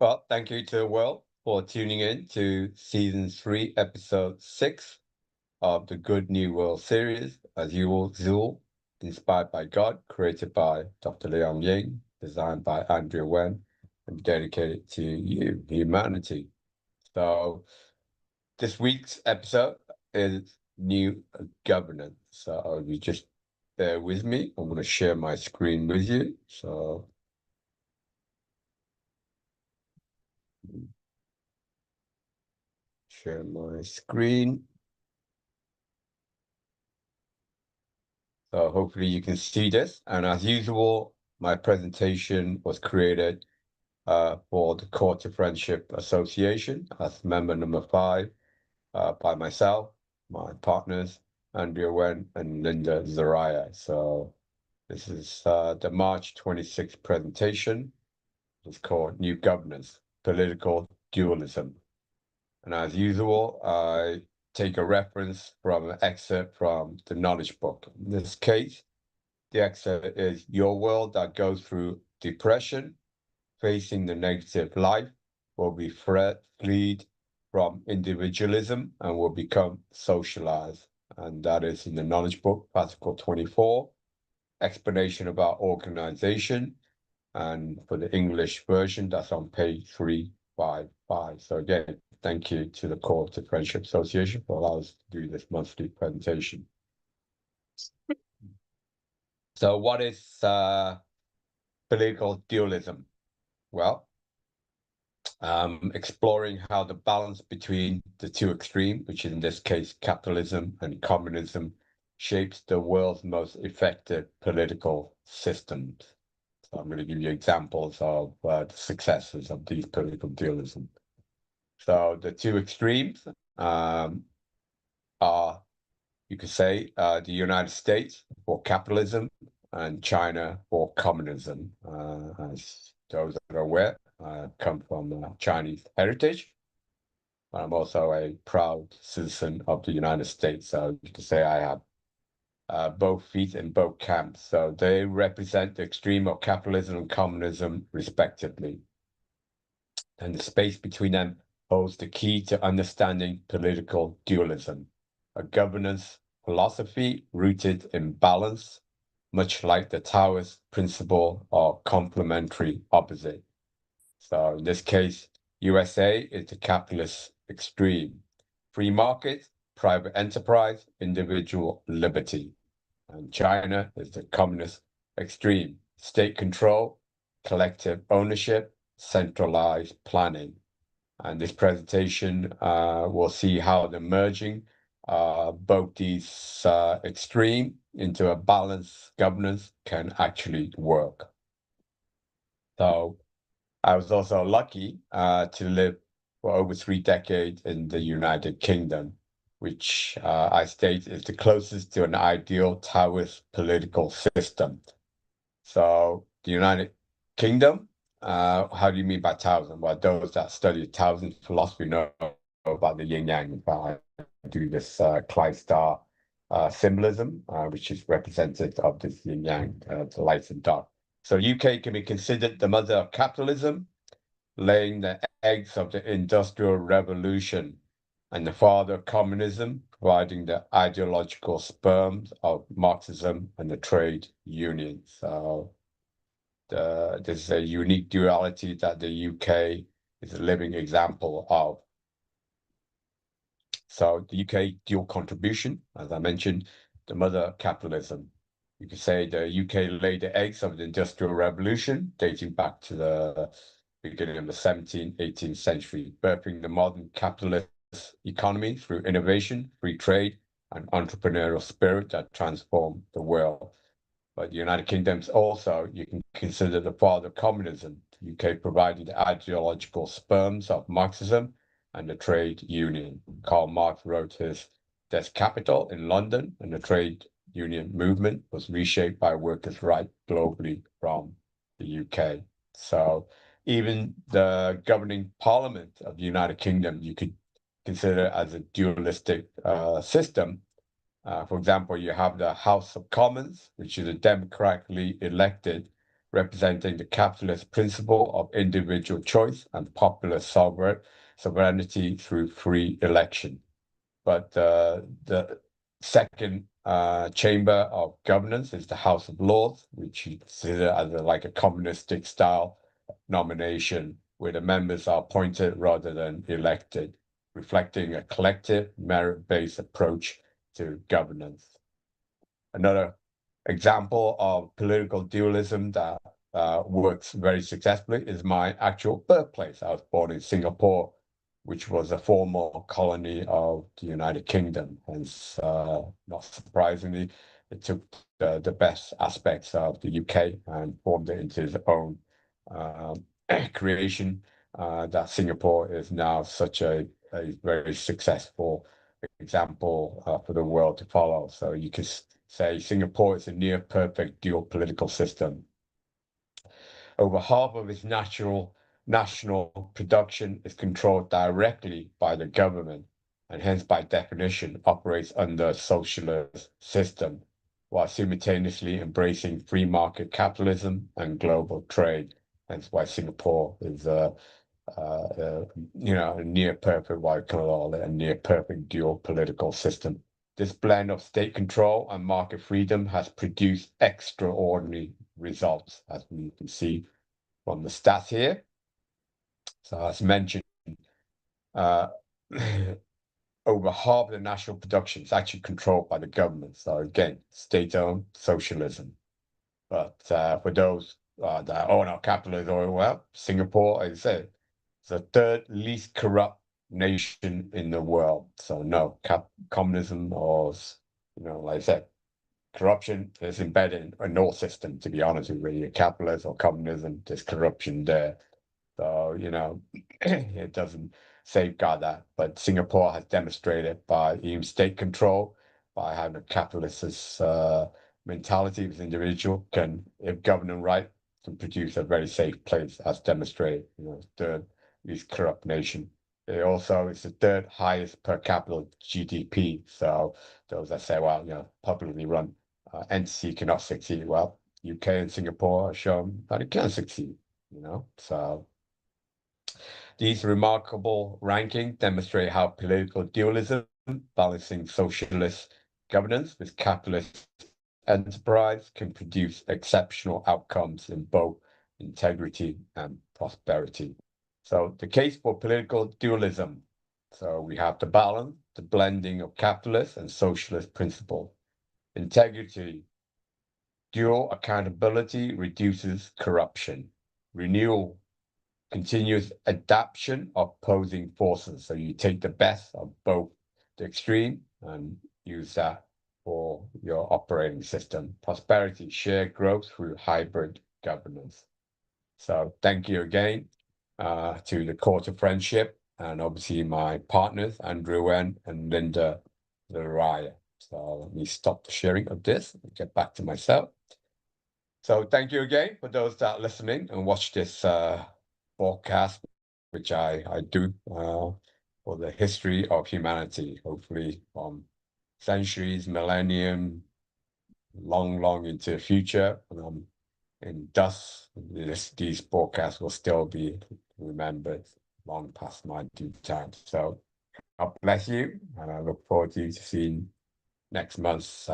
Well, thank you to the world for tuning in to season 3, episode 6 of the Good New World series, as usual, inspired by God, created by Dr. Leon Ying, designed by Andrea Wen, and dedicated to you, humanity. So, this week's episode is new governance. So, you just bear with me. I'm going to share my screen with you. So, share my screen. So hopefully you can see this. And as usual, my presentation was created for the Court of Friendship Association as member number 5 by myself, my partners, Andrea Wen and Linda Zaraya. So this is the March 26th presentation. It's called New Governance, Political Dualism. And as usual, I take a reference from an excerpt from the Knowledge Book. In this case, the excerpt is your world that goes through depression, facing the negative life, will be freed from individualism and will become socialized. And that is in the Knowledge Book, Article 24, explanation about organization. And for the English version, that's on page 355. So again, thank you to the Court of Friendship Association for allowing us to do this monthly presentation. So what is political dualism? Well, exploring how the balance between the two extremes, which in this case capitalism and communism, shapes the world's most effective political systems. So I'm going to give you examples of the successes of these political dualism. So the two extremes are, you could say, the United States for capitalism and China for communism. As those that are aware, I come from Chinese heritage. I'm also a proud citizen of the United States. So you could say I have both feet in both camps. So they represent the extreme of capitalism and communism, respectively. And the space between them holds the key to understanding political dualism, a governance philosophy rooted in balance, much like the Taoist principle of complementary opposite. So in this case, USA is the capitalist extreme, free market, private enterprise, individual liberty. And China is the communist extreme, state control, collective ownership, centralized planning. And this presentation will see how the merging both these extreme into a balanced governance can actually work. So I was also lucky to live for over 3 decades in the United Kingdom, which I state is the closest to an ideal Taoist political system. So the United Kingdom, how do you mean by Taoism? Well, those that study Taoism philosophy know about the yin yang. I do this Klein star symbolism, which is representative of this yin yang, the light and dark. So UK can be considered the mother of capitalism, laying the eggs of the Industrial Revolution, and the father of communism, providing the ideological sperms of Marxism and the trade unions. So there's a unique duality that the UK is a living example of. So the UK dual contribution, as I mentioned, the mother of capitalism. You could say the UK laid the eggs of the Industrial Revolution, dating back to the beginning of the 17th, 18th century, birthing the modern capitalist economy through innovation, free trade, and entrepreneurial spirit that transformed the world. But the United Kingdom's also, you can consider the father of communism, the UK providing the ideological sperms of Marxism and the trade union. Karl Marx wrote his Das Kapital in London, and the trade union movement was reshaped by workers' rights globally from the UK. So even the governing parliament of the United Kingdom, you could consider as a dualistic system. For example, you have the House of Commons, which is a democratically elected representing the capitalist principle of individual choice and popular sovereignty through free election. But the second chamber of governance is the House of Lords, which you consider as like a communistic style nomination, where the members are appointed rather than elected, reflecting a collective merit-based approach to governance. Another example of political dualism that works very successfully is my actual birthplace. I was born in Singapore, which was a former colony of the United Kingdom. Hence, not surprisingly, it took the best aspects of the UK and formed it into its own creation. That Singapore is now such a very successful example for the world to follow. So you could say Singapore is a near perfect dual political system. Over half of its national production is controlled directly by the government, and hence by definition operates under a socialist system, while simultaneously embracing free market capitalism and global trade. Hence why Singapore is a near perfect, what I call it, a near perfect dual political system. This blend of state control and market freedom has produced extraordinary results, as we can see from the stats here. So as mentioned, uh, over half of the national production is actually controlled by the government. So again, state-owned socialism. But for those that own our capitalism, well, Singapore, as I said, is the third least corrupt nation in the world. So no, communism or, like I said, corruption is embedded in all systems, to be honest with you, whether you're capitalist or communism, there's corruption there. So, it doesn't safeguard that. But Singapore has demonstrated by even state control, by having a capitalist mentality with individual can, if governed right, can produce a very safe place, as demonstrated, third least corrupt nation. It also is the third highest per capita GDP. So those that say, well, publicly run entity cannot succeed. Well, UK and Singapore have shown that it can succeed, So these remarkable rankings demonstrate how political dualism, balancing socialist governance with capitalist enterprise, can produce exceptional outcomes in both integrity and prosperity. So the case for political dualism. So we have the balance, the blending of capitalist and socialist principles. Integrity, dual accountability reduces corruption. Renewal, continuous adaptation of opposing forces. So you take the best of both the extreme and use that for your operating system. Prosperity, shared growth through hybrid governance. So thank you again to the Court of Friendship and obviously my partners, Andrew Wen and Linda Laraya. So let me stop the sharing of this and get back to myself. So thank you again for those that are listening and watch this broadcast, which I do for the history of humanity, hopefully from centuries, millennium, long into the future. And thus, these broadcasts will still be remembered long past my due time. So God bless you, and I look forward to seeing next month's